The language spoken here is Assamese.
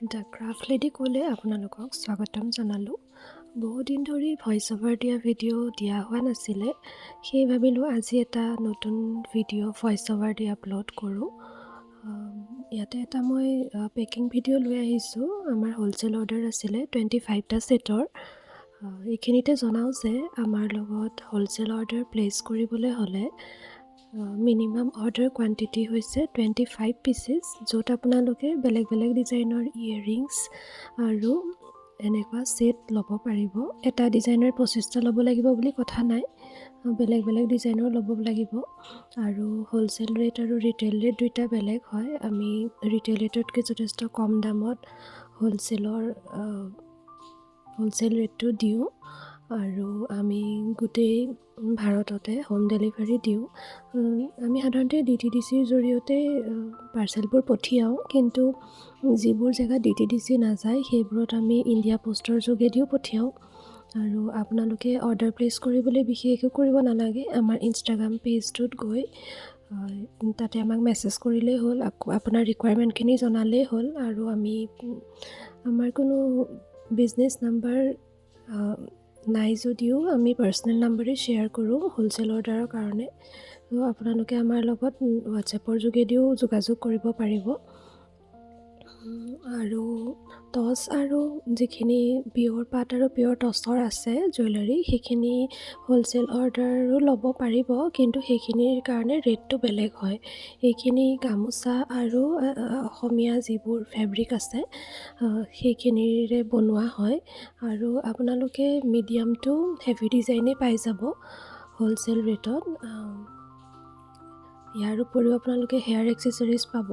দ্য ক্ৰাফ্ট লেডি ক'লে আপোনালোকক স্বাগতম জনালোঁ। বহুদিন ধৰি ভইচ অভাৰ দিয়া ভিডিঅ' দিয়া হোৱা নাছিলে, সেয়ে ভাবিলোঁ আজি এটা নতুন ভিডিঅ' ভইচ অভাৰ দি আপলোড কৰোঁ। ইয়াতে এটা মই পেকিং ভিডিঅ' লৈ আহিছোঁ। আমাৰ হ'লচেল অৰ্ডাৰ আছিলে 25টা ছেটৰ। এইখিনিতে জনাওঁ যে আমাৰ লগত হ'লচেল অৰ্ডাৰ প্লেচ কৰিবলৈ হ'লে মিনিমাম অৰ্ডাৰ কোৱান্টিটি হৈছে 25 পিচেছ, য'ত আপোনালোকে বেলেগ বেলেগ ডিজাইনৰ ইয়েৰিংছ আৰু এনেকুৱা ছেট ল'ব পাৰিব। এটা ডিজাইনৰ 25টা ল'ব লাগিব বুলি কথা নাই, বেলেগ বেলেগ ডিজাইনৰ ল'ব লাগিব। আৰু হ'লচেল ৰেট আৰু ৰিটেইল ৰেট দুইটা বেলেগ হয়। আমি ৰিটেইল ৰেটতকৈ যথেষ্ট কম দামত হ'লচেল ৰেটটো দিওঁ আৰু আমি গোটেই ভাৰততে হোম ডেলিভাৰী দিওঁ। আমি সাধাৰণতে DTDCৰ জৰিয়তে পাৰ্চেলবোৰ পঠিয়াওঁ, কিন্তু যিবোৰ জেগাত DTDC নাযায় সেইবোৰত আমি ইণ্ডিয়া পোষ্টৰ যোগেদিও পঠিয়াওঁ। আৰু আপোনালোকে অৰ্ডাৰ প্লেচ কৰিবলৈ বিশেষ একো কৰিব নালাগে। আমাৰ ইনষ্টাগ্ৰাম পেজটোত গৈ তাতে আমাক মেছেজ কৰিলেই হ'ল, আকৌ আপোনাৰ ৰিকুৱাৰমেণ্টখিনি জনালেই হ'ল। আৰু আমাৰ কোনো বিজনেছ নাম্বাৰ নাই যদিও আমি পাৰ্চনেল নাম্বাৰেই শ্বেয়াৰ কৰোঁ হ'লচেল অৰ্ডাৰৰ কাৰণে। আপোনালোকে আমাৰ লগত হোৱাটছএপৰ যোগেদিও যোগাযোগ কৰিব পাৰিব। আৰু টচ আৰু যিখিনি পিয়'ৰ পাট আৰু পিয়'ৰ টচৰ আছে জুৱেলাৰী, সেইখিনি হ'লচেল অৰ্ডাৰো ল'ব পাৰিব, কিন্তু সেইখিনিৰ কাৰণে ৰেটটো বেলেগ হয়। এইখিনি গামোচা আৰু অসমীয়া যিবোৰ ফেব্ৰিক আছে সেইখিনিৰে বনোৱা হয়। আৰু আপোনালোকে মিডিয়াম টু হেভি ডিজাইনেই পাই যাব হ'লচেল ৰেটত। ইয়াৰ উপৰিও আপোনালোকে হেয়াৰ এক্সেচৰিজ পাব।